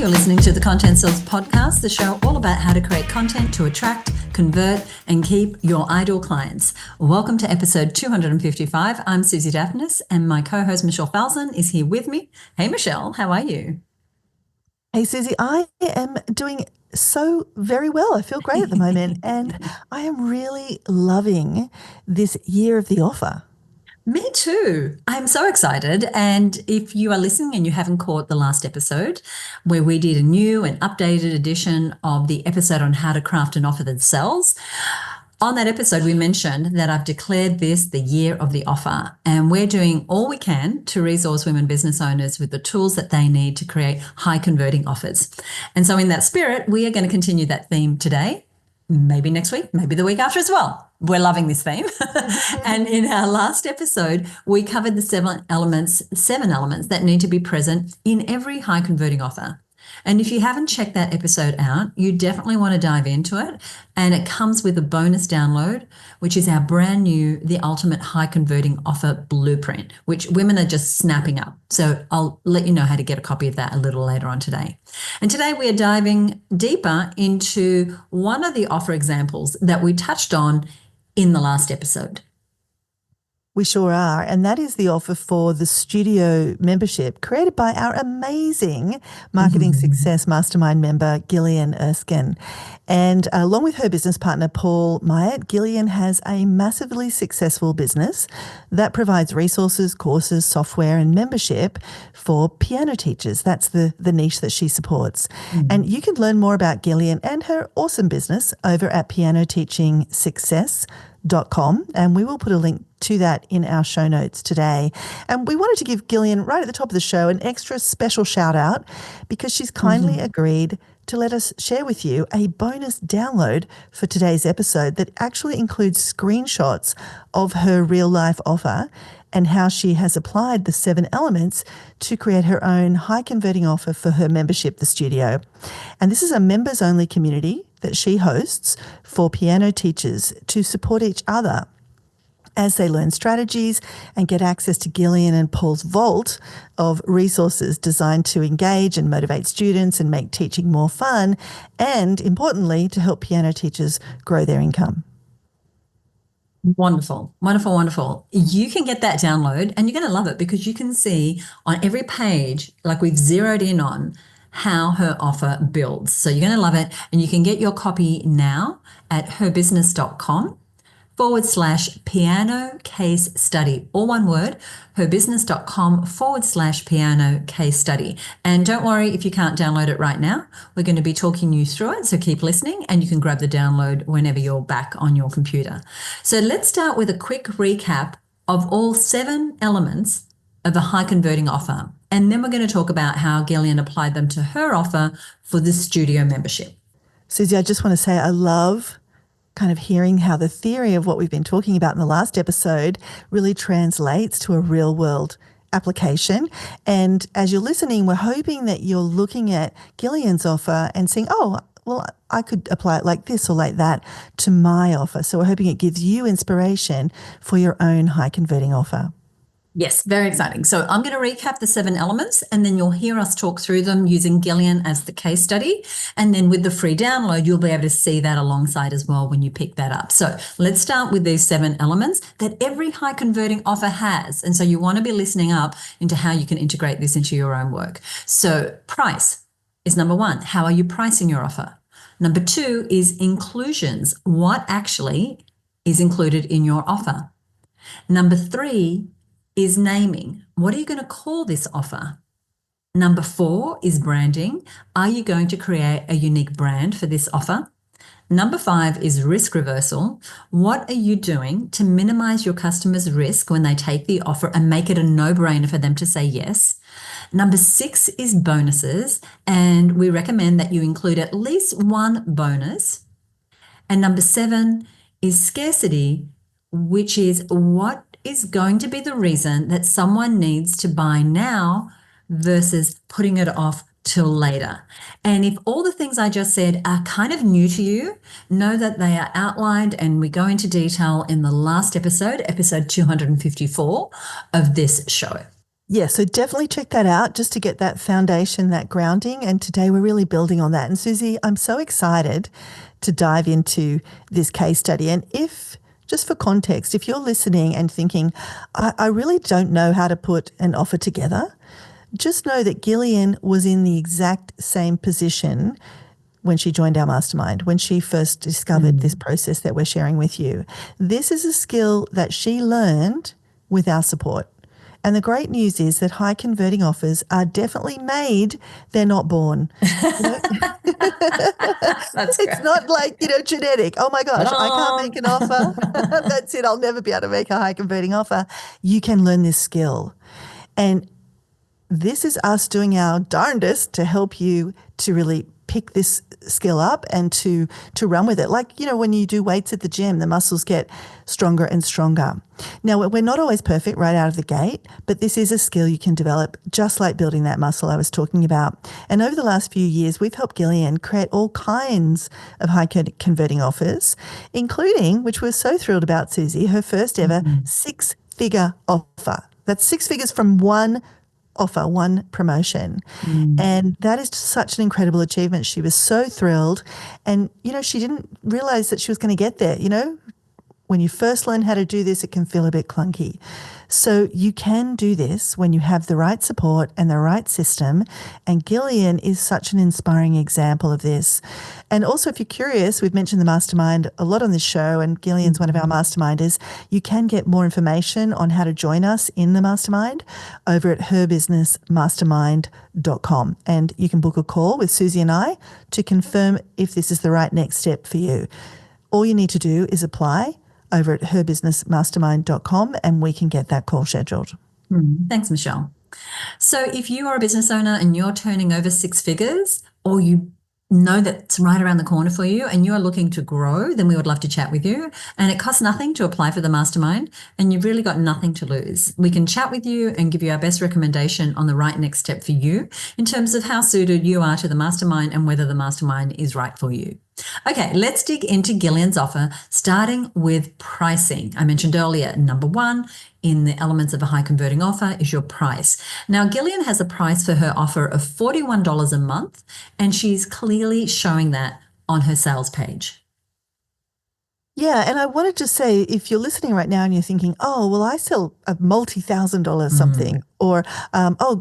You're listening to the Content Sales Podcast, the show all about how to create content to attract, convert, and keep your ideal clients. Welcome to episode 255. I'm Susie Daphnis, and my co-host Michelle Falzon is here with me. Hey, Michelle, how are you? Hey, Susie, I am doing so very well. I feel great at the moment, and I am really loving this year of the offer. Me too. I'm so excited. And if you are listening and you haven't caught the last episode where we did a new and updated edition of the episode on how to craft an offer that sells, on that episode, we mentioned that I've declared this the year of the offer, and we're doing all we can to resource women business owners with the tools that they need to create high converting offers. And so in that spirit, we are going to continue that theme today, maybe next week, maybe the week after as well. We're loving this theme. And in our last episode, we covered the seven elements that need to be present in every high converting offer. And if you haven't checked that episode out, you definitely want to dive into it. And it comes with a bonus download, which is our brand new, the ultimate high converting offer blueprint, which women are just snapping up. So I'll let you know how to get a copy of that a little later on today. And today we are diving deeper into one of the offer examples that we touched on in the last episode. We sure are. And that is the offer for the studio membership created by our amazing marketing success mastermind member, Gillian Erskine. And along with her business partner, Paul Myatt, Gillian has a massively successful business that provides resources, courses, software, and membership for piano teachers. That's the niche that she supports. And you can learn more about Gillian and her awesome business over at pianoteachingsuccess.com, and we will put a link to that in our show notes today. And we wanted to give Gillian, right at the top of the show, an extra special shout out because she's kindly agreed to let us share with you a bonus download for today's episode that actually includes screenshots of her real life offer and how she has applied the 7 elements to create her own high converting offer for her membership, The Studio. And this is a members only community that she hosts for piano teachers to support each other as they learn strategies and get access to Gillian and Paul's vault of resources designed to engage and motivate students and make teaching more fun, and importantly, to help piano teachers grow their income. Wonderful, wonderful, wonderful. You can get that download and you're going to love it because you can see on every page, like we've zeroed in on how her offer builds. So you're going to love it. And you can get your copy now at herbusiness.com/piano case study, all one word, herbusiness.com/piano case study. And don't worry if you can't download it right now. We're going to be talking you through it. So keep listening and you can grab the download whenever you're back on your computer. So let's start with a quick recap of all 7 elements of a high converting offer. And then we're going to talk about how Gillian applied them to her offer for the studio membership. Susie, I just want to say I love kind of hearing how the theory of what we've been talking about in the last episode really translates to a real world application. And as you're listening, we're hoping that you're looking at Gillian's offer and saying, oh, well, I could apply it like this or like that to my offer. So we're hoping it gives you inspiration for your own high converting offer. Yes, very exciting. So I'm going to recap the 7 elements and then you'll hear us talk through them using Gillian as the case study. And then with the free download, you'll be able to see that alongside as well when you pick that up. So let's start with these 7 elements that every high converting offer has. And so you want to be listening up into how you can integrate this into your own work. So price is number 1. How are you pricing your offer? Number 2 is inclusions. What actually is included in your offer? Number 3 is naming. What are you going to call this offer? Number 4 is branding. Are you going to create a unique brand for this offer? Number 5 is risk reversal. What are you doing to minimize your customers' risk when they take the offer and make it a no-brainer for them to say yes? Number 6 is bonuses, and we recommend that you include at least 1 bonus. And number 7 is scarcity, which is what is going to be the reason that someone needs to buy now versus putting it off till later. And if all the things I just said are kind of new to you, know that they are outlined and we go into detail in the last episode, episode 254 of this show. Yeah, so definitely check that out just to get that foundation, that grounding. And today we're really building on that. And Susie, I'm so excited to dive into this case study. And if, just for context, if you're listening and thinking, I really don't know how to put an offer together, just know that Gillian was in the exact same position when she joined our mastermind, when she first discovered this process that we're sharing with you. This is a skill that she learned with our support. And the great news is that high converting offers are definitely made. They're not born. That's It's great. not like, genetic. Oh my gosh, I can't make an offer. That's it. I'll never be able to make a high converting offer. You can learn this skill. And this is us doing our darndest to help you to really pick this skill up and to run with it. Like, when you do weights at the gym, the muscles get stronger and stronger. Now, we're not always perfect right out of the gate, but this is a skill you can develop, just like building that muscle I was talking about. And over the last few years, we've helped Gillian create all kinds of high converting offers, including, which we're so thrilled about, Susie, her first ever 6-figure offer. That's 6 figures from one offer, one promotion. And that is such an incredible achievement. She was so thrilled. And, she didn't realize that she was going to get there. When you first learn how to do this, it can feel a bit clunky. So you can do this when you have the right support and the right system. And Gillian is such an inspiring example of this. And also, if you're curious, we've mentioned the mastermind a lot on this show, and Gillian's one of our masterminders. You can get more information on how to join us in the mastermind over at herbusinessmastermind.com. And you can book a call with Susie and I to confirm if this is the right next step for you. All you need to do is apply over at herbusinessmastermind.com and we can get that call scheduled. Thanks, Michelle. So if you are a business owner and you're turning over 6 figures, or you know that's right around the corner for you and you're looking to grow, then we would love to chat with you. And it costs nothing to apply for the mastermind, and you've really got nothing to lose. We can chat with you and give you our best recommendation on the right next step for you in terms of how suited you are to the mastermind and whether the mastermind is right for you. Okay, let's dig into Gillian's offer, starting with pricing. I mentioned earlier, number one in the elements of a high converting offer is your price. Now, Gillian has a price for her offer of $41 a month, and she's clearly showing that on her sales page. Yeah, and I wanted to say, if you're listening right now and you're thinking, oh, well, I sell a multi-$1,000 something, or,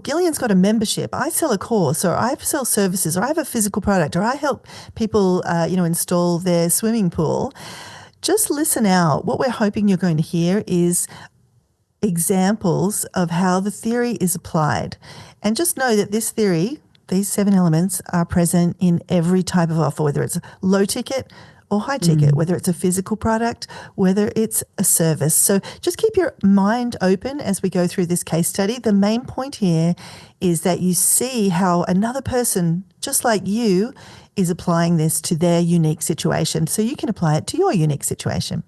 Gillian's got a membership, I sell a course, or I sell services, or I have a physical product, or I help people, install their swimming pool, just listen out. What we're hoping you're going to hear is examples of how the theory is applied. And just know that this theory, these 7 elements, are present in every type of offer, whether it's low ticket or high ticket, whether it's a physical product, whether it's a service. So just keep your mind open as we go through this case study. The main point here is that you see how another person, just like you, is applying this to their unique situation. So you can apply it to your unique situation.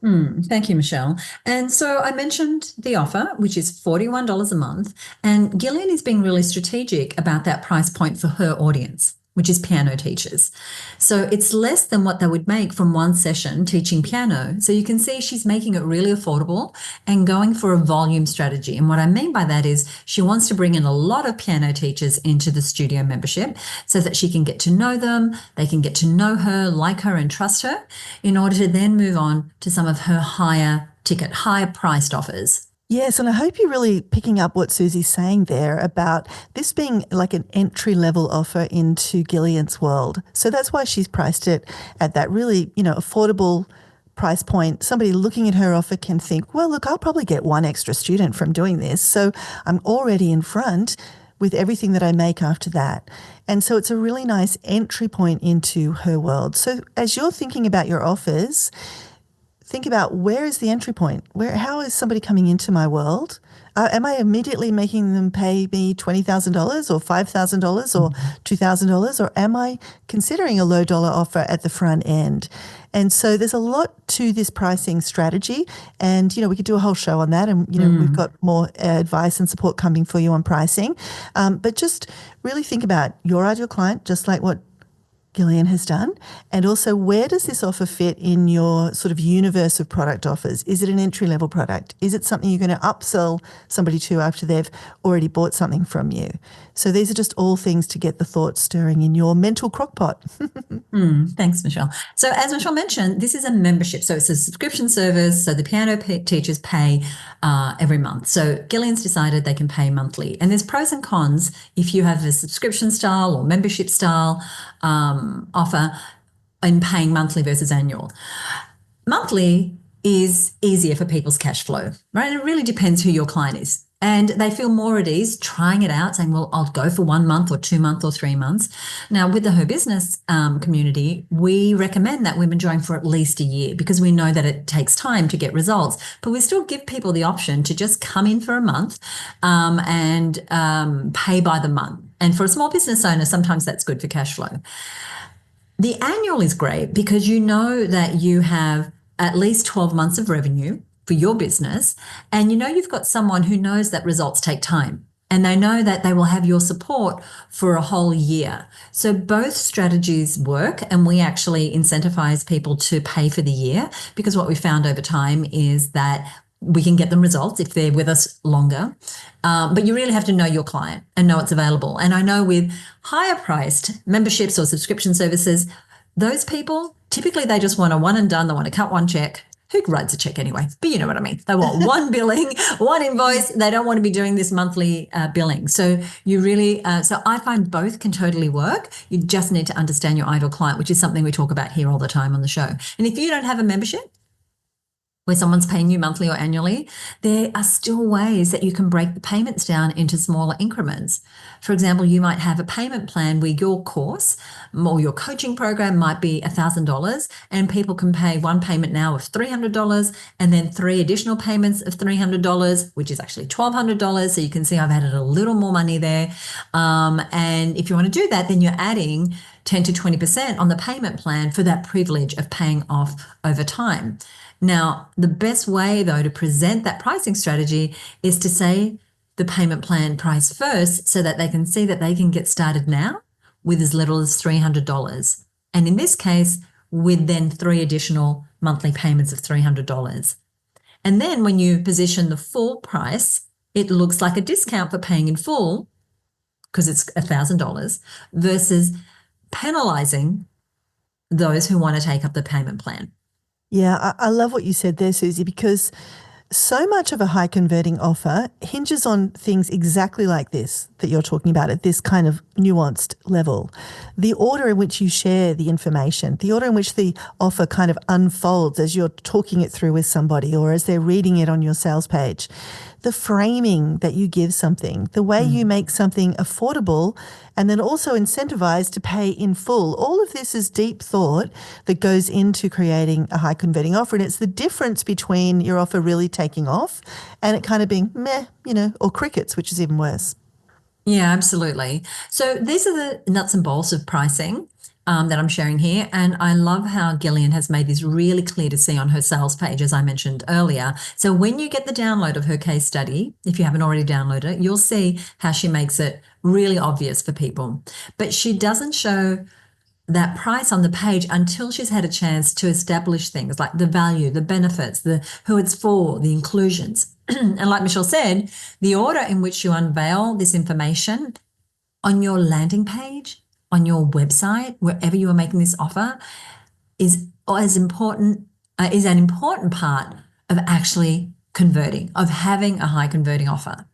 Thank you, Michelle. And so I mentioned the offer, which is $41 a month, and Gillian is being really strategic about that price point for her audience, which is piano teachers. So it's less than what they would make from one session teaching piano. So you can see she's making it really affordable and going for a volume strategy. And what I mean by that is she wants to bring in a lot of piano teachers into the studio membership so that she can get to know them, they can get to know her, like her, and trust her in order to then move on to some of her higher ticket, higher priced offers. Yes, and I hope you're really picking up what Susie's saying there about this being like an entry-level offer into Gillian's world. So that's why she's priced it at that really, affordable price point. Somebody looking at her offer can think, well, look, I'll probably get one extra student from doing this. So I'm already in front with everything that I make after that. And so it's a really nice entry point into her world. So as you're thinking about your offers, think about, where is the entry point? How is somebody coming into my world? Am I immediately making them pay me $20,000 or $5,000 or $2,000, or am I considering a low dollar offer at the front end? And so there's a lot to this pricing strategy, and we could do a whole show on that, and we've got more advice and support coming for you on pricing. But just really think about your ideal client, just like what Gillian has done? And also, where does this offer fit in your sort of universe of product offers? Is it an entry-level product? Is it something you're going to upsell somebody to after they've already bought something from you? So these are just all things to get the thoughts stirring in your mental crockpot. Thanks, Michelle. So as Michelle mentioned, this is a membership. So it's a subscription service. So the piano teachers pay every month. So Gillian's decided they can pay monthly. And there's pros and cons if you have a subscription style or membership style offer in paying monthly versus annual. Monthly is easier for people's cash flow, right? It really depends who your client is. And they feel more at ease trying it out, saying, well, I'll go for 1 month or 2 months or 3 months. Now, with the Her Business community, we recommend that women join for at least a year because we know that it takes time to get results. But we still give people the option to just come in for a month and pay by the month. And for a small business owner, sometimes that's good for cash flow. The annual is great because you know that you have at least 12 months of revenue for your business. And you know you've got someone who knows that results take time and they know that they will have your support for a whole year. So both strategies work, and we actually incentivize people to pay for the year because what we found over time is that we can get them results if they're with us longer. But you really have to know your client and know it's available. And I know with higher priced memberships or subscription services, those people, typically they just want a one and done. They want to cut one check. Who writes a check anyway? But you know what I mean. They want one billing, one invoice. They don't want to be doing this monthly billing. So you really, so I find both can totally work. You just need to understand your ideal client, which is something we talk about here all the time on the show. And if you don't have a membership where someone's paying you monthly or annually, there are still ways that you can break the payments down into smaller increments. For example, you might have a payment plan where your course or your coaching program might be $1,000 and people can pay one payment now of $300 and then 3 additional payments of $300, which is actually $1,200. So you can see I've added a little more money there. And if you want to do that, then you're adding 10 to 20% on the payment plan for that privilege of paying off over time. Now, the best way, though, to present that pricing strategy is to say the payment plan price first so that they can see that they can get started now with as little as $300. And in this case, with then 3 additional monthly payments of $300. And then when you position the full price, it looks like a discount for paying in full because it's $1,000 versus penalizing those who want to take up the payment plan. Yeah, I love what you said there, Susie, because so much of a high converting offer hinges on things exactly like this that you're talking about at this kind of nuanced level. The order in which you share the information, the order in which the offer kind of unfolds as you're talking it through with somebody or as they're reading it on your sales page, the framing that you give something, the way you make something affordable and then also incentivized to pay in full. All of this is deep thought that goes into creating a high converting offer. And it's the difference between your offer really taking off and it kind of being meh, or crickets, which is even worse. Yeah, absolutely. So these are the nuts and bolts of pricing that I'm sharing here. And I love how Gillian has made this really clear to see on her sales page, as I mentioned earlier. So when you get the download of her case study, if you haven't already downloaded it, you'll see how she makes it really obvious for people. But she doesn't show that price on the page until she's had a chance to establish things like the value, the benefits, the who it's for, the inclusions. And like Michelle said, the order in which you unveil this information on your landing page, on your website, wherever you are making this offer, is an important part of actually converting, of having a high converting offer.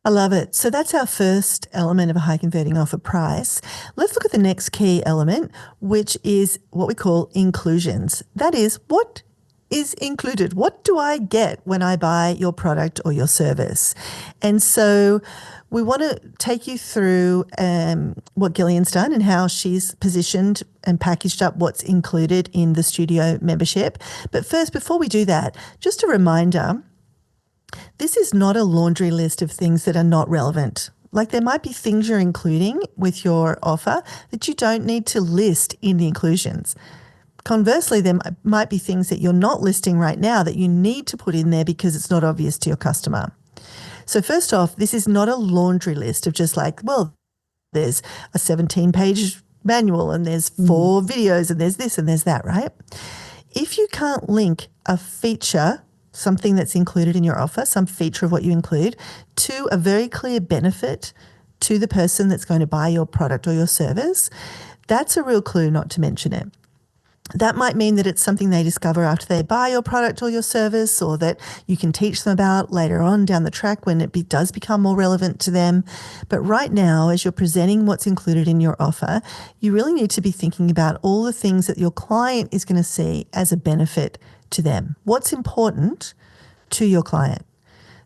I love it. So that's our first element of a high converting offer, price. Let's look at the next key element, which is what we call inclusions. That is, what is included? What do I get when I buy your product or your service? And so we want to take you through what Gillian's done and how she's positioned and packaged up what's included in the studio membership. But first, before we do that, just a reminder, this is not a laundry list of things that are not relevant. Like there might be things you're including with your offer that you don't need to list in the inclusions. Conversely, there might be things that you're not listing right now that you need to put in there because it's not obvious to your customer. So first off, this is not a laundry list of just like, well, there's a 17-page manual and there's 4 videos and there's this and there's that, right? If you can't link a feature, something that's included in your offer, some feature of what you include, to a very clear benefit to the person that's going to buy your product or your service, that's a real clue not to mention it. That might mean that it's something they discover after they buy your product or your service, or that you can teach them about later on down the track when it does become more relevant to them. But right now, as you're presenting what's included in your offer, you really need to be thinking about all the things that your client is going to see as a benefit to them. What's important to your client?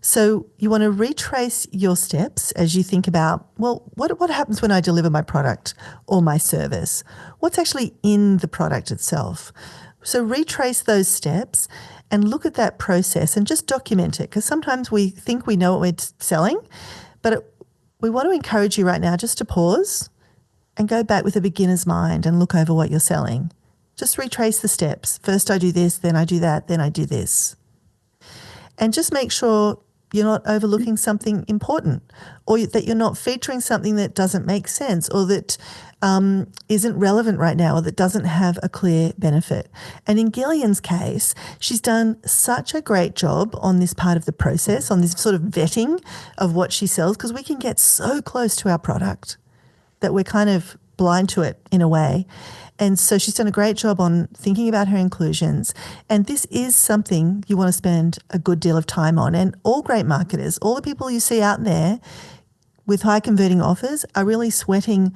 So you want to retrace your steps as you think about, well, what happens when I deliver my product or my service? What's actually in the product itself? So retrace those steps and look at that process and just document it, because sometimes we think we know what we're selling, but we want to encourage you right now just to pause and go back with a beginner's mind and look over what you're selling. Just retrace the steps. First I do this, then I do that, then I do this. And just make sure you're not overlooking something important, or that you're not featuring something that doesn't make sense, or that isn't relevant right now, or that doesn't have a clear benefit. And in Gillian's case, she's done such a great job on this part of the process, on this sort of vetting of what she sells, because we can get so close to our product that we're kind of blind to it in a way. And so she's done a great job on thinking about her inclusions. And this is something you want to spend a good deal of time on. And all great marketers, all the people you see out there with high converting offers are really sweating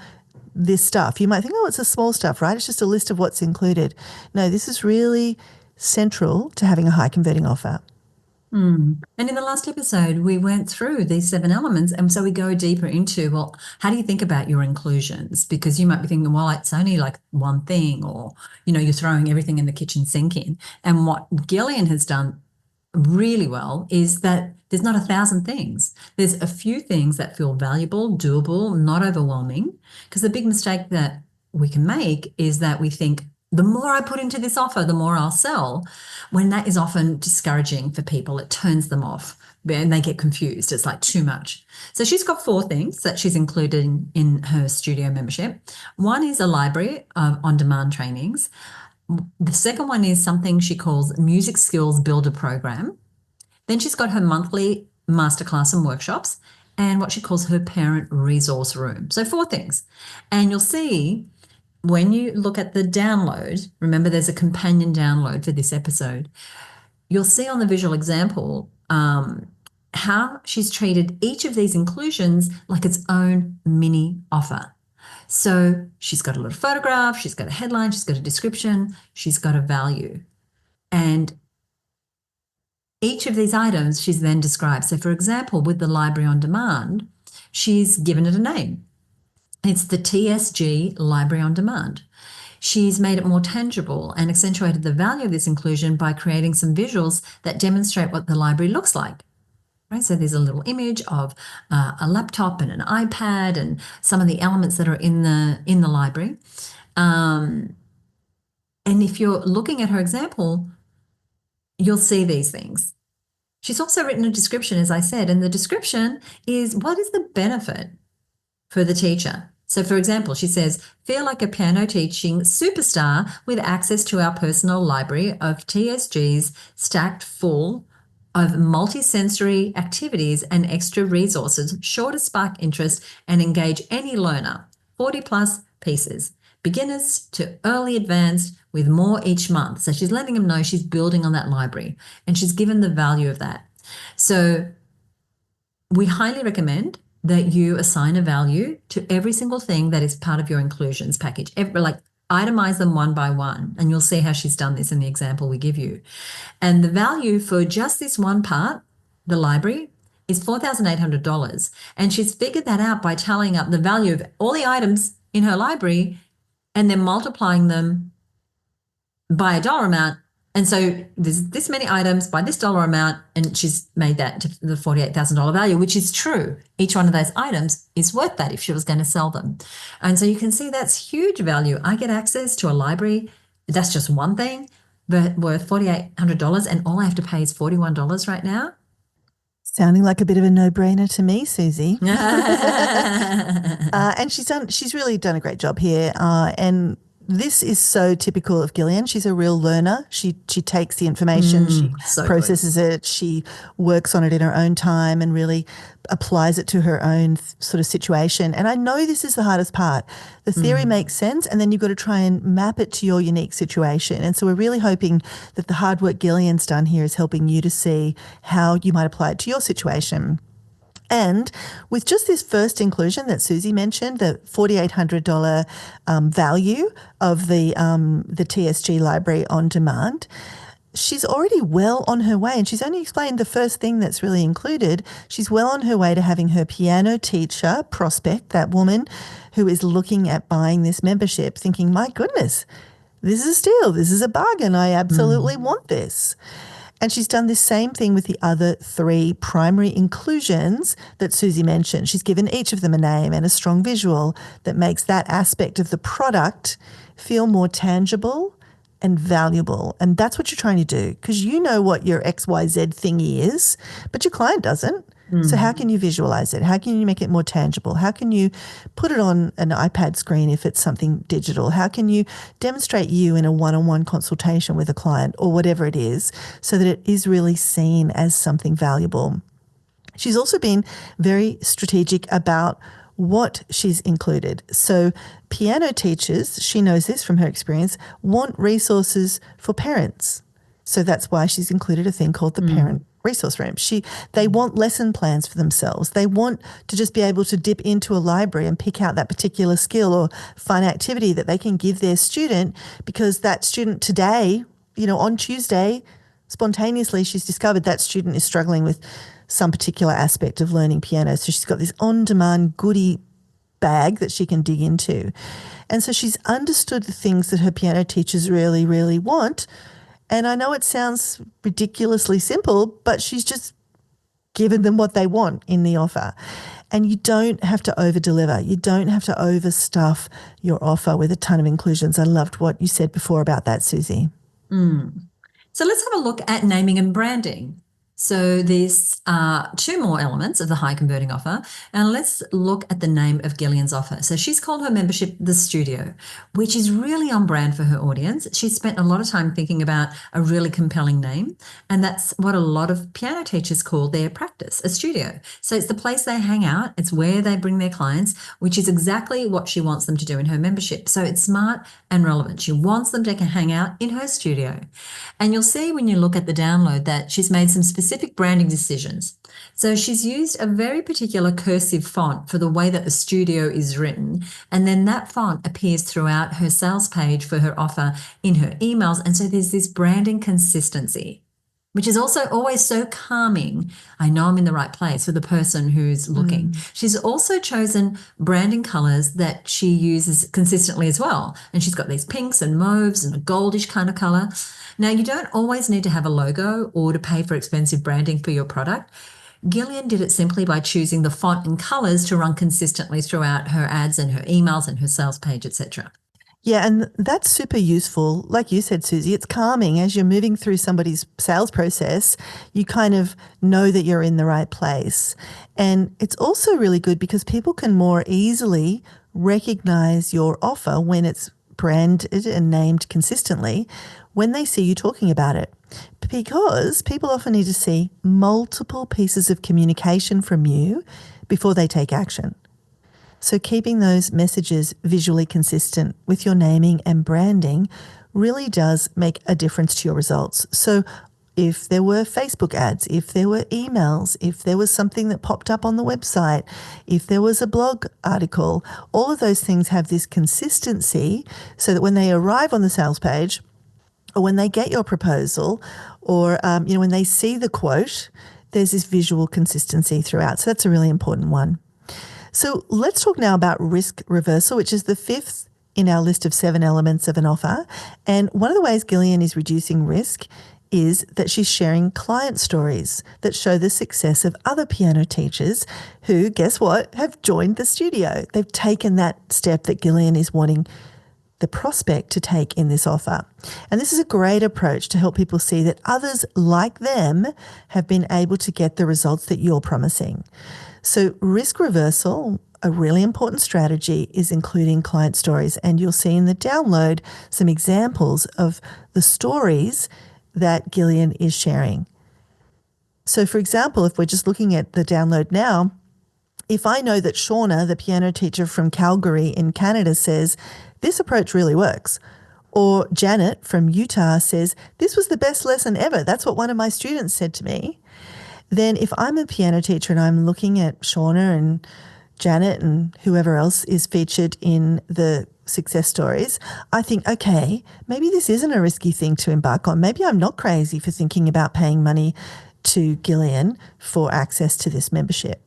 this stuff. You might think, oh, it's the small stuff, right? It's just a list of what's included. No, this is really central to having a high converting offer. And in the last episode, we went through these 7 elements. And so we go deeper into, well, how do you think about your inclusions? Because you might be thinking, well, it's only like one thing, or, you're throwing everything in the kitchen sink in. And what Gillian has done really well is that there's not 1,000 things. There's a few things that feel valuable, doable, not overwhelming. Because the big mistake that we can make is that we think, the more I put into this offer, the more I'll sell, when that is often discouraging for people. It turns them off and they get confused. It's like too much. So she's got 4 things that she's included in her studio membership. One is a library of on-demand trainings. The second one is something she calls Music Skills Builder Program. Then she's got her monthly masterclass and workshops and what she calls her parent resource room. So 4 things. And you'll see when you look at the download, remember there's a companion download for this episode, you'll see on the visual example how she's treated each of these inclusions like its own mini offer. So she's got a little photograph, she's got a headline, she's got a description, she's got a value. And each of these items she's then described. So for example, with the library on demand, she's given it a name. It's the TSG Library on Demand. She's made it more tangible and accentuated the value of this inclusion by creating some visuals that demonstrate what the library looks like. Right? So there's a little image of a laptop and an iPad and some of the elements that are in the library. And if you're looking at her example, you'll see these things. She's also written a description, as I said, and the description is what is the benefit for the teacher. So for example, she says, feel like a piano teaching superstar with access to our personal library of TSGs stacked full of multi-sensory activities and extra resources, sure to spark interest and engage any learner. 40 plus pieces, beginners to early advanced with more each month. So she's letting them know she's building on that library and she's given the value of that. So we highly recommend that you assign a value to every single thing that is part of your inclusions package. Itemize them one by one, and you'll see how she's done this in the example we give you. And the value for just this one part, the library, is $4,800. And she's figured that out by tallying up the value of all the items in her library and then multiplying them by a dollar amount. And so there's this many items by this dollar amount, and she's made that to the $48,000 value, which is true. Each one of those items is worth that if she was going to sell them. And so you can see that's huge value. I get access to a library. That's just one thing, but worth $4,800, and all I have to pay is $41 right now. Sounding like a bit of a no-brainer to me, Susie. And she's really done a great job here. And this is so typical of Gillian. She's a real learner. She takes the information, she processes it, she works on it in her own time and really applies it to her own sort of situation. And I know this is the hardest part. The theory makes sense, and then you've got to try and map it to your unique situation. And so we're really hoping that the hard work Gillian's done here is helping you to see how you might apply it to your situation. And with just this first inclusion that Susie mentioned, the $4,800 value of the TSG library on demand, she's already well on her way. And she's only explained the first thing that's really included. She's well on her way to having her piano teacher prospect, that woman who is looking at buying this membership, thinking, my goodness, this is a steal. This is a bargain. I absolutely want this. And she's done this same thing with the other 3 primary inclusions that Susie mentioned. She's given each of them a name and a strong visual that makes that aspect of the product feel more tangible and valuable. And that's what you're trying to do, because you know what your XYZ thingy is, but your client doesn't. So how can you visualize it? How can you make it more tangible? How can you put it on an iPad screen if it's something digital? How can you demonstrate you in a one-on-one consultation with a client or whatever it is so that it is really seen as something valuable? She's also been very strategic about what she's included. So piano teachers, she knows this from her experience, want resources for parents. So that's why she's included a thing called the parent resource room. They want lesson plans for themselves. They want to just be able to dip into a library and pick out that particular skill or fun activity that they can give their student, because that student today, on Tuesday, spontaneously she's discovered that student is struggling with some particular aspect of learning piano. So she's got this on-demand goodie bag that she can dig into. And so she's understood the things that her piano teachers really, really want. And I know it sounds ridiculously simple, but she's just given them what they want in the offer. And you don't have to over-deliver. You don't have to overstuff your offer with a ton of inclusions. I loved what you said before about that, Susie. So let's have a look at naming and branding. So there's 2 more elements of the high converting offer, and let's look at the name of Gillian's offer. So she's called her membership The Studio, which is really on brand for her audience. She's spent a lot of time thinking about a really compelling name, and that's what a lot of piano teachers call their practice, a studio. So it's the place they hang out, it's where they bring their clients, which is exactly what she wants them to do in her membership. So it's smart and relevant. She wants them to hang out in her studio. And you'll see when you look at the download that she's made some specific branding decisions. So she's used a very particular cursive font for the way that the studio is written. And then that font appears throughout her sales page for her offer, in her emails. And so there's this branding consistency, which is also always so calming. I know I'm in the right place for the person who's looking. She's also chosen branding colors that she uses consistently as well. And she's got these pinks and mauves and a goldish kind of color. Now, you don't always need to have a logo or to pay for expensive branding for your product. Gillian did it simply by choosing the font and colors to run consistently throughout her ads and her emails and her sales page, etc. Yeah, and that's super useful. Like you said, Susie, it's calming. As you're moving through somebody's sales process, you kind of know that you're in the right place. And it's also really good because people can more easily recognize your offer when it's branded and named consistently when they see you talking about it. Because people often need to see multiple pieces of communication from you before they take action. So keeping those messages visually consistent with your naming and branding really does make a difference to your results. So if there were Facebook ads, if there were emails, if there was something that popped up on the website, if there was a blog article, all of those things have this consistency so that when they arrive on the sales page or when they get your proposal or when they see the quote, there's this visual consistency throughout. So that's a really important one. So let's talk now about risk reversal, which is the 5th in our list of 7 elements of an offer. And one of the ways Gillian is reducing risk is that she's sharing client stories that show the success of other piano teachers who, guess what, have joined the studio. They've taken that step that Gillian is wanting the prospect to take in this offer. And this is a great approach to help people see that others like them have been able to get the results that you're promising. So risk reversal, a really important strategy, is including client stories. And you'll see in the download some examples of the stories that Gillian is sharing. So for example, if we're just looking at the download now, if I know that Shauna, the piano teacher from Calgary in Canada, says, this approach really works, or Janet from Utah says, this was the best lesson ever, that's what one of my students said to me, then if I'm a piano teacher and I'm looking at Shauna and Janet and whoever else is featured in the success stories, I think, okay, maybe this isn't a risky thing to embark on. Maybe I'm not crazy for thinking about paying money to Gillian for access to this membership.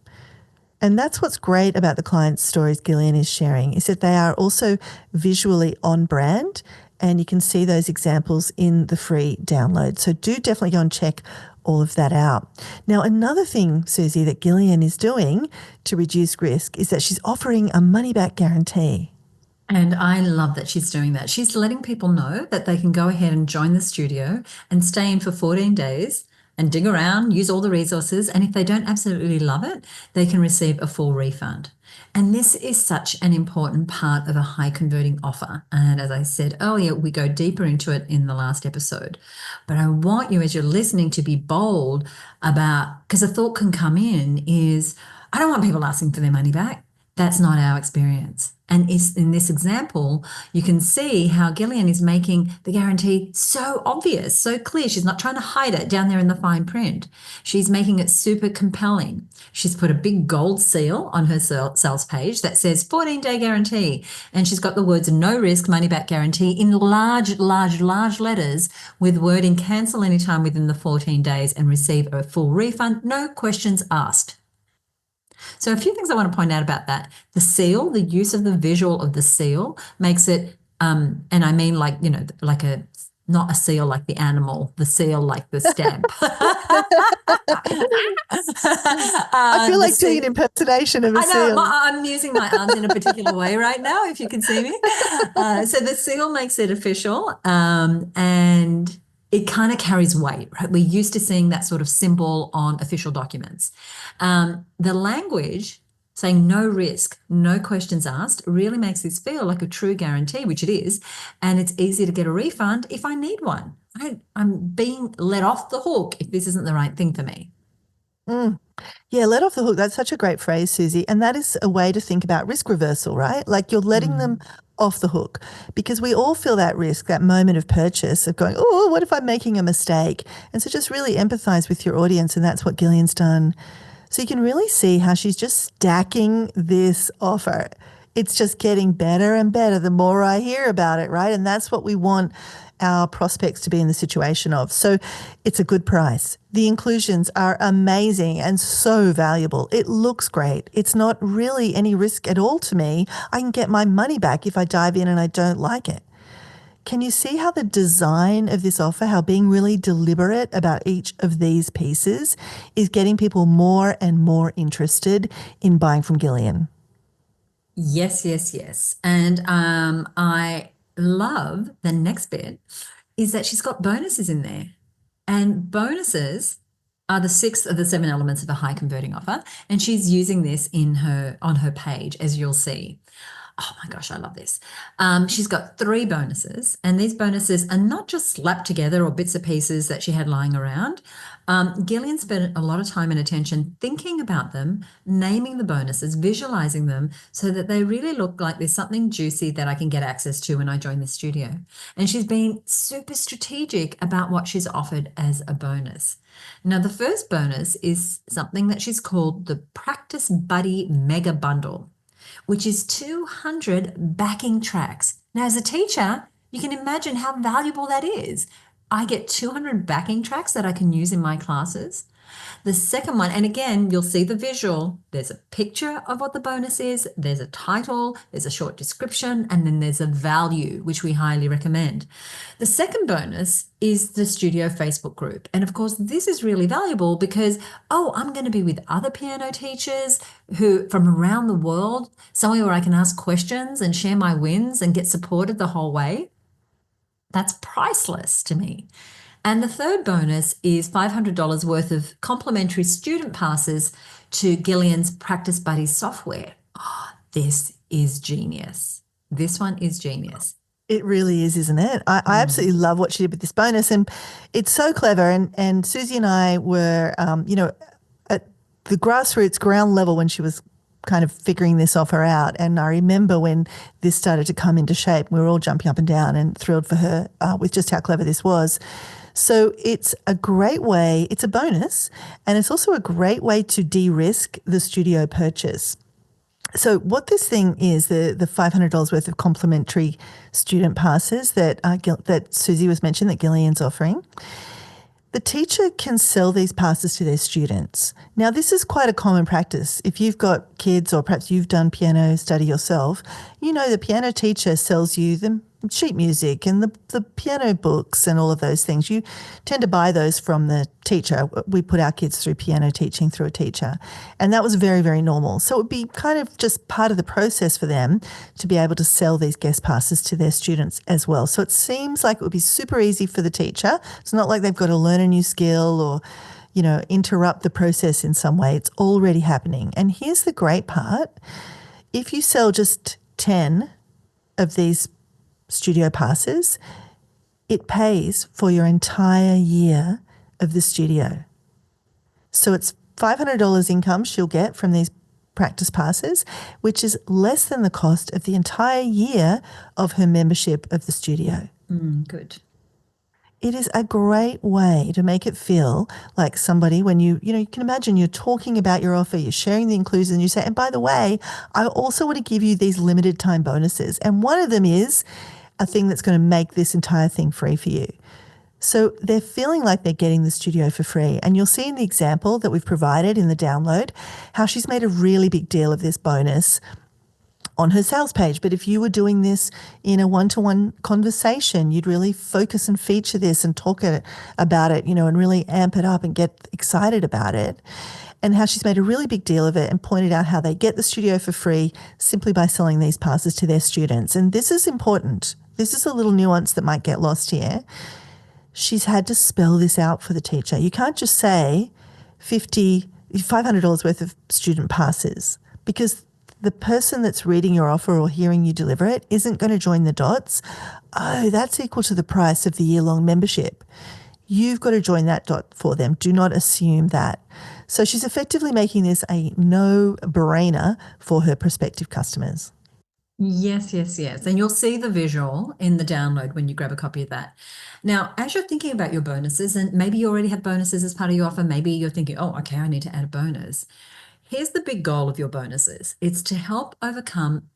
And that's what's great about the client stories Gillian is sharing, is that they are also visually on brand, and you can see those examples in the free download. So do definitely go and check all of that out. Now, another thing, Susie, that Gillian is doing to reduce risk is that she's offering a money-back guarantee. And I love that she's doing that. She's letting people know that they can go ahead and join the studio and stay in for 14 days and dig around, use all the resources. And if they don't absolutely love it, they can receive a full refund. And this is such an important part of a high converting offer. And as I said earlier, we go deeper into it in the last episode. But I want you, as you're listening, to be bold about, because a thought can come in is, I don't want people asking for their money back. That's not our experience. And in this example, you can see how Gillian is making the guarantee so obvious, so clear. She's not trying to hide it down there in the fine print. She's making it super compelling. She's put a big gold seal on her sales page that says 14-day guarantee. And she's got the words no risk money back guarantee in large letters with wording cancel anytime within the 14 days and receive a full refund. No questions asked. So a few things I want to point out about that. The seal, the use of the visual of the seal makes it, and I mean like, you know, like not a seal like the animal, the seal like the stamp. I feel like doing an impersonation of a seal. I'm using my arms in a particular way right now, if you can see me. So the seal makes it official, and it kind of carries weight, right? We're used to seeing that sort of symbol on official documents. The language saying no risk, no questions asked really makes this feel like a true guarantee, which it is, and it's easy to get a refund if I need one. I'm being let off the hook if this isn't the right thing for me. Yeah, let off the hook. That's such a great phrase, Susie. And that is a way to think about risk reversal, right? Like you're letting them off the hook, because we all feel that risk, that moment of purchase of going, oh, what if I'm making a mistake? And so just really empathize with your audience. And that's what Gillian's done. So you can really see how she's just stacking this offer. It's just getting better and better the more I hear about it, right? And that's what we want our prospects to be in the situation of. So it's a good price. The inclusions are amazing and so valuable. It looks great. It's not really any risk at all to me. I can get my money back if I dive in and I don't like it. Can you see how the design of this offer, how being really deliberate about each of these pieces is getting people more and more interested in buying from Gillian? Yes. And I love the next bit is that she's got bonuses in there. And bonuses are the sixth of the 7 elements of a high converting offer. And she's using this on her page, as you'll see. Oh my gosh, I love this. She's got 3 bonuses, and these bonuses are not just slapped together or bits and pieces that she had lying around. Gillian spent a lot of time and attention thinking about them, naming the bonuses, visualizing them so that they really look like there's something juicy that I can get access to when I join the studio. And she's been super strategic about what she's offered as a bonus. Now, the first bonus is something that she's called the Practice Buddy Mega Bundle, which is 200 backing tracks. Now, as a teacher, you can imagine how valuable that is. I get 200 backing tracks that I can use in my classes. The second one, and again, you'll see the visual. There's a picture of what the bonus is, there's a title, there's a short description, and then there's a value, which we highly recommend. The second bonus is the studio Facebook group. And of course, this is really valuable because, I'm going to be with other piano teachers who from around the world, somewhere where I can ask questions and share my wins and get supported the whole way. That's priceless to me. And the third bonus is $500 worth of complimentary student passes to Gillian's Practice Buddy software. This is genius. This one is genius. It really is, isn't it? I absolutely love what she did with this bonus, and it's so clever. And Susie and I were, at the grassroots ground level when she was kind of figuring this offer out. And I remember when this started to come into shape, we were all jumping up and down and thrilled for her with just how clever this was. So it's a great way, it's a bonus, and it's also a great way to de-risk the studio purchase. So what this thing is, the $500 worth of complimentary student passes that Susie was mentioning that Gillian's offering, the teacher can sell these passes to their students. Now, this is quite a common practice. If you've got kids or perhaps you've done piano study yourself, you know the piano teacher sells you the sheet music and the piano books and all of those things. You tend to buy those from the teacher. We put our kids through piano teaching through a teacher, and that was very, very normal. So it would be kind of just part of the process for them to be able to sell these guest passes to their students as well. So it seems like it would be super easy for the teacher. It's not like they've got to learn a new skill or, interrupt the process in some way. It's already happening. And here's the great part. If you sell just 10 of these studio passes, it pays for your entire year of the studio. So it's $500 income she'll get from these practice passes, which is less than the cost of the entire year of her membership of the studio. Good. It is a great way to make it feel like somebody when you can imagine you're talking about your offer, you're sharing the inclusions, and you say, and by the way, I also want to give you these limited time bonuses. And one of them is a thing that's going to make this entire thing free for you. So they're feeling like they're getting the studio for free. And you'll see in the example that we've provided in the download how she's made a really big deal of this bonus on her sales page. But if you were doing this in a one-to-one conversation, you'd really focus and feature this and talk about it, and really amp it up and get excited about it. And how she's made a really big deal of it and pointed out how they get the studio for free simply by selling these passes to their students. And this is important. This is a little nuance that might get lost here. She's had to spell this out for the teacher. You can't just say $500 worth of student passes, because the person that's reading your offer or hearing you deliver it isn't going to join the dots. Oh, that's equal to the price of the year-long membership. You've got to join that dot for them. Do not assume that. So she's effectively making this a no-brainer for her prospective customers. Yes. And you'll see the visual in the download when you grab a copy of that. Now, as you're thinking about your bonuses, and maybe you already have bonuses as part of your offer, maybe you're thinking, okay, I need to add a bonus. Here's the big goal of your bonuses. It's to help overcome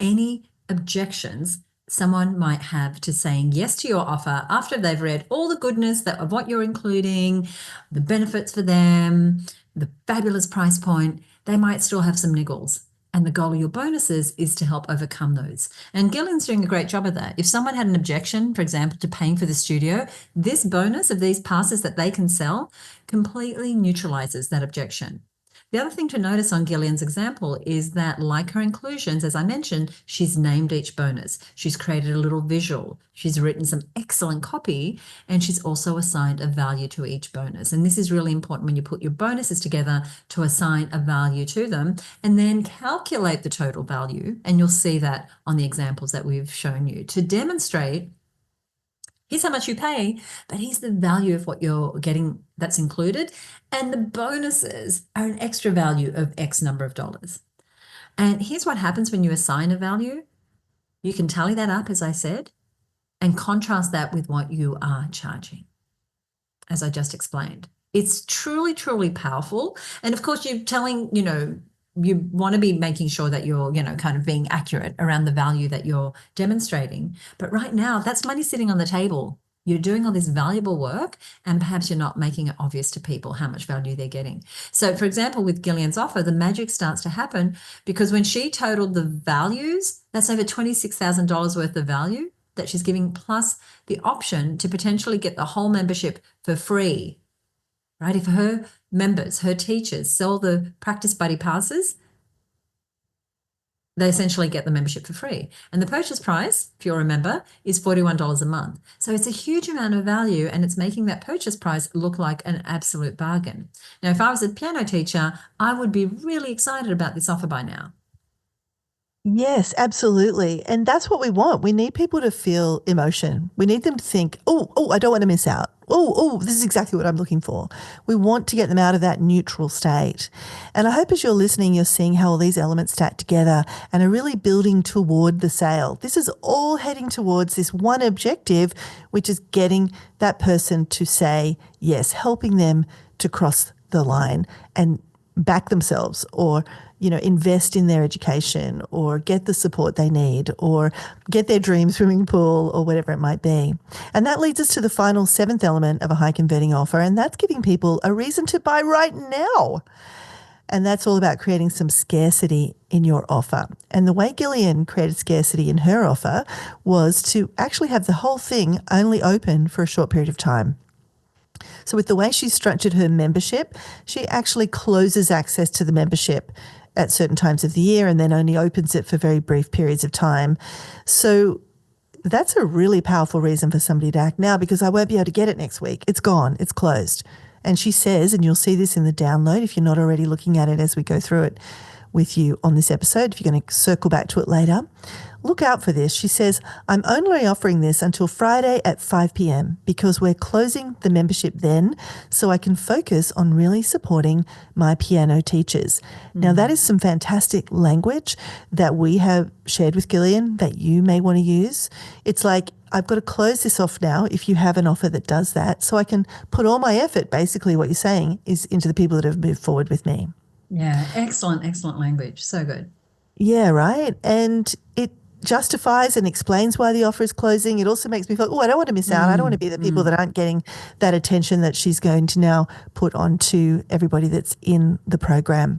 any objections someone might have to saying yes to your offer after they've read all the goodness of what you're including, the benefits for them, the fabulous price point. They might still have some niggles. And the goal of your bonuses is to help overcome those. And Gillian's doing a great job of that. If someone had an objection, for example, to paying for the studio, this bonus of these passes that they can sell completely neutralizes that objection. The other thing to notice on Gillian's example is that, like her inclusions, as I mentioned, she's named each bonus. She's created a little visual. She's written some excellent copy, and she's also assigned a value to each bonus. And this is really important when you put your bonuses together, to assign a value to them and then calculate the total value. And you'll see that on the examples that we've shown you to demonstrate, here's how much you pay, but here's the value of what you're getting that's included. And the bonuses are an extra value of X number of dollars. And here's what happens when you assign a value. You can tally that up, as I said, and contrast that with what you are charging, as I just explained. It's truly, truly powerful. And of course, you're telling, you want to be making sure that you're, kind of being accurate around the value that you're demonstrating. But right now, that's money sitting on the table. You're doing all this valuable work, and perhaps you're not making it obvious to people how much value they're getting. So, for example, with Gillian's offer, the magic starts to happen because when she totaled the values, that's over $26,000 worth of value that she's giving, plus the option to potentially get the whole membership for free, right? If her members, her teachers sell the Practice Buddy passes, they essentially get the membership for free. And the purchase price, if you'll remember, is $41 a month. So it's a huge amount of value, and it's making that purchase price look like an absolute bargain. Now, if I was a piano teacher, I would be really excited about this offer by now. Yes, absolutely. And that's what we want. We need people to feel emotion. We need them to think, oh, I don't want to miss out. Oh, this is exactly what I'm looking for. We want to get them out of that neutral state. And I hope as you're listening, you're seeing how all these elements stack together and are really building toward the sale. This is all heading towards this one objective, which is getting that person to say yes, helping them to cross the line and back themselves, or invest in their education, or get the support they need, or get their dream swimming pool, or whatever it might be. And that leads us to the final seventh element of a high converting offer, and that's giving people a reason to buy right now. And that's all about creating some scarcity in your offer. And the way Gillian created scarcity in her offer was to actually have the whole thing only open for a short period of time. So with the way she structured her membership, she actually closes access to the membership at certain times of the year and then only opens it for very brief periods of time. So that's a really powerful reason for somebody to act now, because I won't be able to get it next week. It's gone. It's closed. And she says, and you'll see this in the download if you're not already looking at it as we go through it with you on this episode, if you're going to circle back to it later, look out for this. She says, I'm only offering this until Friday at 5 p.m. because we're closing the membership then, so I can focus on really supporting my piano teachers. Now, that is some fantastic language that we have shared with Gillian that you may want to use. It's like, I've got to close this off now if you have an offer that does that, so I can put all my effort, basically what you're saying, is into the people that have moved forward with me. Yeah, excellent language. So good. Yeah, right. And it justifies and explains why the offer is closing. It also makes me feel, I don't want to miss out. I don't want to be the people that aren't getting that attention that she's going to now put on to everybody that's in the program.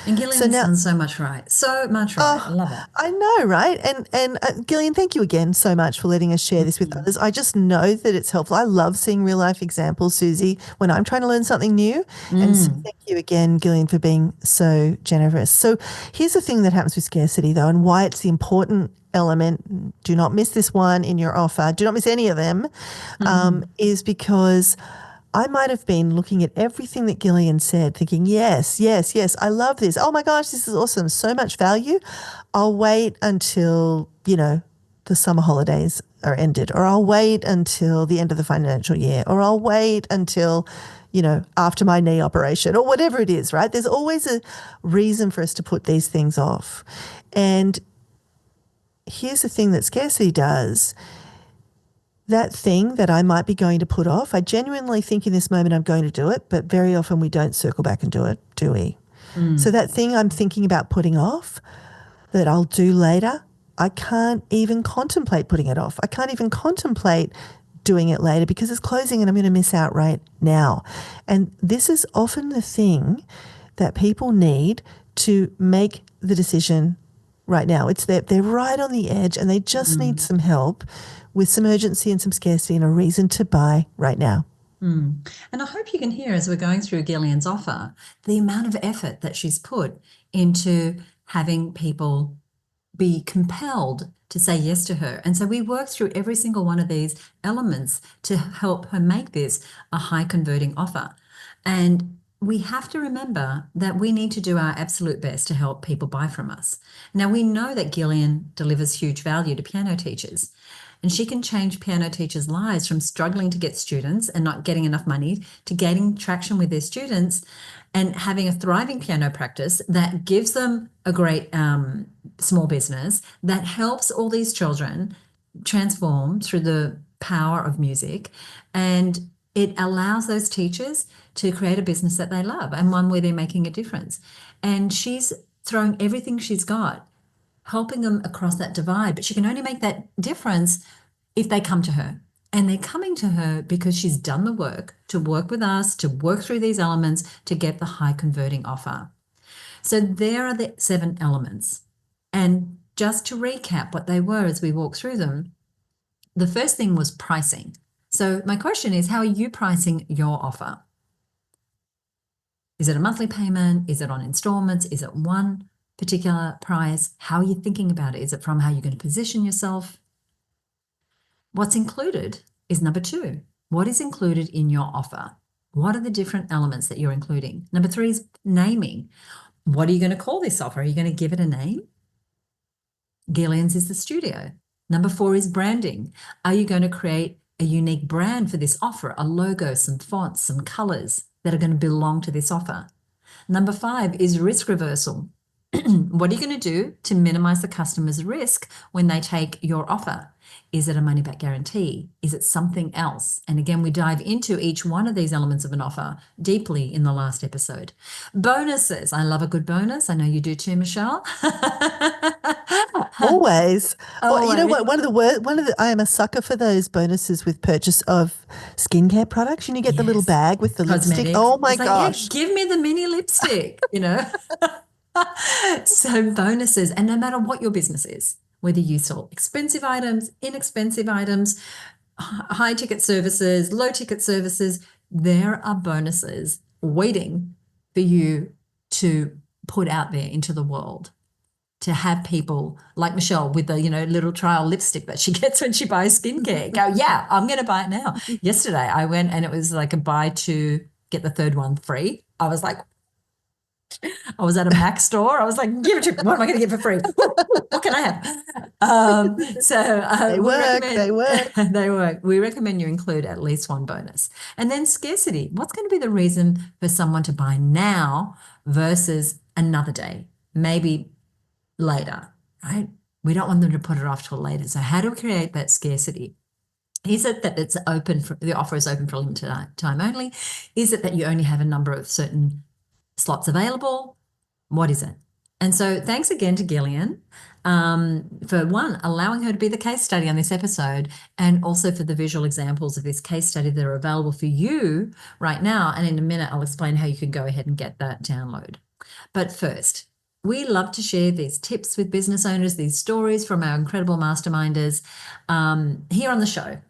And Gillian's done so much right. So much right. I love it. I know, right? And Gillian, thank you again so much for letting us share this with others. I just know that it's helpful. I love seeing real life examples, Susie, when I'm trying to learn something new. And so thank you again, Gillian, for being so generous. So here's the thing that happens with scarcity, though, and why it's the important element. Do not miss this one in your offer. Do not miss any of them, is because I might have been looking at everything that Gillian said, thinking, yes, I love this. Oh my gosh, this is awesome. So much value. I'll wait until, the summer holidays are ended, or I'll wait until the end of the financial year, or I'll wait until, after my knee operation, or whatever it is, right? There's always a reason for us to put these things off. And here's the thing that scarcity does. That thing that I might be going to put off, I genuinely think in this moment I'm going to do it, but very often we don't circle back and do it, do we? So that thing I'm thinking about putting off that I'll do later, I can't even contemplate putting it off. I can't even contemplate doing it later because it's closing and I'm going to miss out right now. And this is often the thing that people need to make the decision right now. It's that they're right on the edge and they just need some help with some urgency and some scarcity and a reason to buy right now. And I hope you can hear, as we're going through Gillian's offer, the amount of effort that she's put into having people be compelled to say yes to her. And so we work through every single one of these elements to help her make this a high converting offer. And we have to remember that we need to do our absolute best to help people buy from us. Now, we know that Gillian delivers huge value to piano teachers. And she can change piano teachers' lives from struggling to get students and not getting enough money to gaining traction with their students and having a thriving piano practice that gives them a great small business that helps all these children transform through the power of music. And it allows those teachers to create a business that they love and one where they're making a difference. And she's throwing everything she's got, helping them across that divide, but she can only make that difference if they come to her. And they're coming to her because she's done the work to work with us, to work through these elements to get the high converting offer. So there are the 7 elements. And just to recap what they were as we walk through them, the first thing was pricing. So my question is, how are you pricing your offer? Is it a monthly payment? Is it on installments? Is it one particular price? How are you thinking about it? Is it from how you're going to position yourself? What's included is number 2. What is included in your offer? What are the different elements that you're including? Number 3 is naming. What are you going to call this offer? Are you going to give it a name? Gillian's is the studio. Number 4 is branding. Are you going to create a unique brand for this offer, a logo, some fonts, some colors that are going to belong to this offer? Number 5 is risk reversal. What are you going to do to minimize the customer's risk when they take your offer? Is it a money back guarantee? Is it something else? And again, we dive into each one of these elements of an offer deeply in the last episode. Bonuses. I love a good bonus. I know you do too, Michelle. Always. Well, you know Always. what? I am a sucker for those bonuses with purchase of skincare products. You get the little Yes. bag with the lipstick. Cosmetics. Oh my It's like, yeah, gosh. give me the mini lipstick, So bonuses, and no matter what your business is, whether you sell expensive items, inexpensive items, high ticket services, low ticket services, there are bonuses waiting for you to put out there into the world, to have people like Michelle with the, little trial lipstick that she gets when she buys skincare go, yeah, I'm going to buy it now. Yesterday I went and it was like a buy 2, get the third one free. I was like, I was at a Mac store. I was like, give it to me. What am I going to get for free? What can I have? They work. They work. They work. We recommend you include at least one bonus. And then scarcity. What's going to be the reason for someone to buy now versus another day, maybe later, right? We don't want them to put it off till later. So how do we create that scarcity? Is it that it's open for the offer is open for a limited time only? Is it that you only have a number of certain slots available? What is it? And so thanks again to Gillian for allowing her to be the case study on this episode, and also for the visual examples of this case study that are available for you right now. And in a minute, I'll explain how you can go ahead and get that download. But first, we love to share these tips with business owners, these stories from our incredible masterminders here on the show.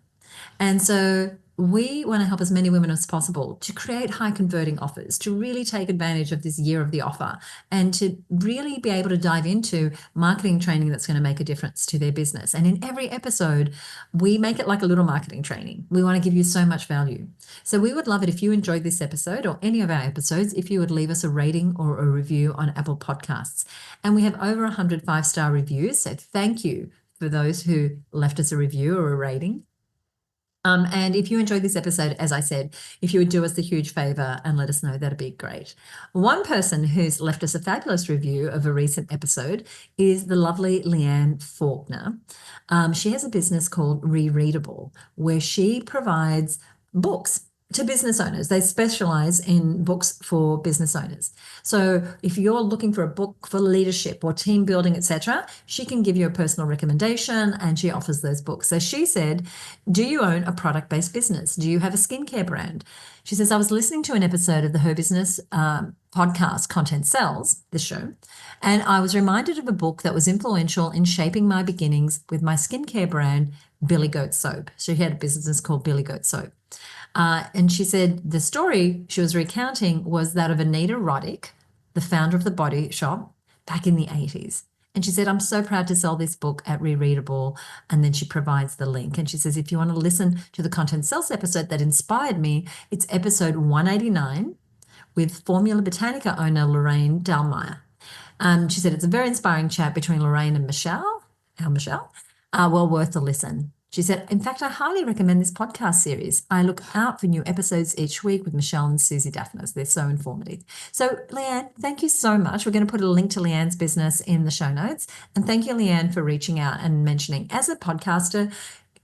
And so we want to help as many women as possible to create high converting offers, to really take advantage of this year of the offer, and to really be able to dive into marketing training that's going to make a difference to their business. And in every episode, we make it like a little marketing training. We want to give you so much value. So we would love it if you enjoyed this episode or any of our episodes, if you would leave us a rating or a review on Apple Podcasts. And we have over 100 5-star reviews. So thank you for those who left us a review or a rating. And if you enjoyed this episode, as I said, if you would do us the huge favor and let us know, that'd be great. One person who's left us a fabulous review of a recent episode is the lovely Leanne Faulkner. She has a business called Rereadable, where she provides books to business owners. They specialize in books for business owners. So if you're looking for a book for leadership or team building, etc., she can give you a personal recommendation, and she offers those books. So she said, do you own a product-based business? Do you have a skincare brand? She says, I was listening to an episode of the Her Business podcast, Content Sells, this show, and I was reminded of a book that was influential in shaping my beginnings with my skincare brand, Billy Goat Soap. So she had a business called Billy Goat Soap. And she said the story she was recounting was that of Anita Roddick, the founder of the Body Shop, back in the 80s. And she said, I'm so proud to sell this book at Rereadable. And then she provides the link. And she says, if you want to listen to the Content Sells episode that inspired me, it's episode 189 with Formula Botanica owner Lorraine Dalmeyer. She said, it's a very inspiring chat between Lorraine and Michelle, our Michelle. Well worth a listen. She said, in fact, I highly recommend this podcast series. I look out for new episodes each week with Michelle and Susie Daphnis. They're so informative. So, Leanne, thank you so much. We're going to put a link to Leanne's business in the show notes. And thank you, Leanne, for reaching out and mentioning, as a podcaster,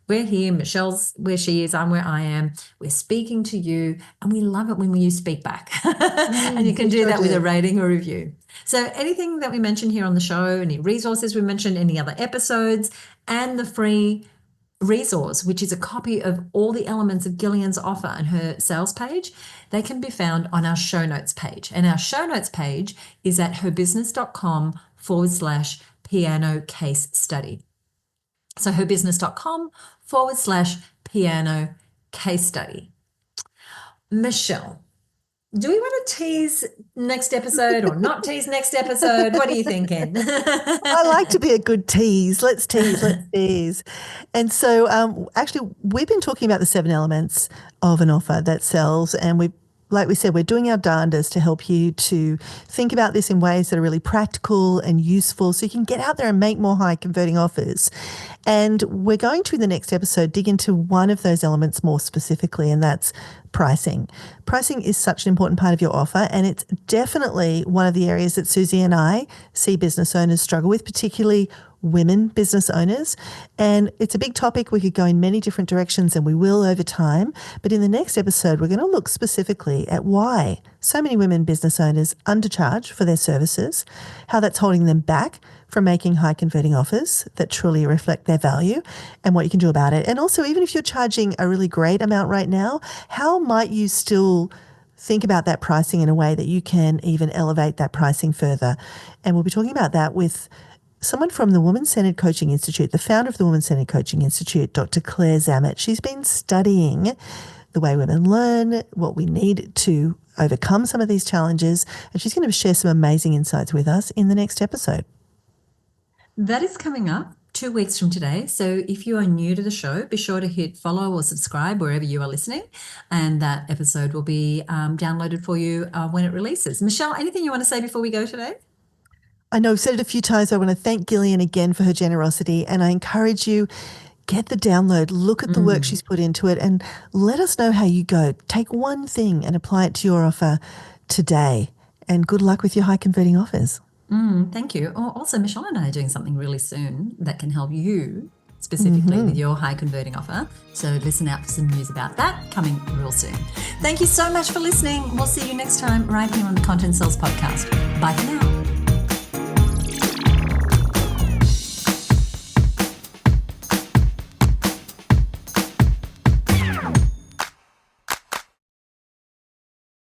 we're here, Michelle's where she is, I'm where I am. We're speaking to you, and we love it when you speak back. And you can do that with a rating or review. So anything that we mentioned here on the show, any resources we mentioned, any other episodes, and the free resource, which is a copy of all the elements of Gillian's offer and her sales page, they can be found on our show notes page. And our show notes page is at herbusiness.com/piano case study. So herbusiness.com/piano case study. Michelle, do we want to tease next episode or not tease next episode? What are you thinking? I like to be a good tease. Let's tease. And so actually, we've been talking about the 7 elements of an offer that sells, and like we said, we're doing our darndest to help you to think about this in ways that are really practical and useful so you can get out there and make more high converting offers. And we're going to, in the next episode, dig into one of those elements more specifically, and that's pricing. Pricing is such an important part of your offer, and it's definitely one of the areas that Susie and I see business owners struggle with, particularly women business owners. And it's a big topic. We could go in many different directions, and we will over time. But in the next episode, we're going to look specifically at why so many women business owners undercharge for their services, how that's holding them back from making high converting offers that truly reflect their value, and what you can do about it. And also, even if you're charging a really great amount right now, how might you still think about that pricing in a way that you can even elevate that pricing further? And we'll be talking about that with someone from the Woman-Centered Coaching Institute, the founder of the Woman-Centered Coaching Institute, Dr. Claire Zammit. She's been studying the way women learn, what we need to overcome some of these challenges, and she's going to share some amazing insights with us in the next episode. That is coming up 2 weeks from today. So if you are new to the show, be sure to hit follow or subscribe wherever you are listening, and that episode will be downloaded for you when it releases. Michelle, anything you want to say before we go today? I know I've said it a few times. I want to thank Gillian again for her generosity, and I encourage you, get the download, look at the work she's put into it, and let us know how you go. Take one thing and apply it to your offer today, and good luck with your high converting offers. Thank you. Also, Michelle and I are doing something really soon that can help you specifically with your high converting offer. So listen out for some news about that coming real soon. Thank you so much for listening. We'll see you next time right here on the Content Sells Podcast. Bye for now.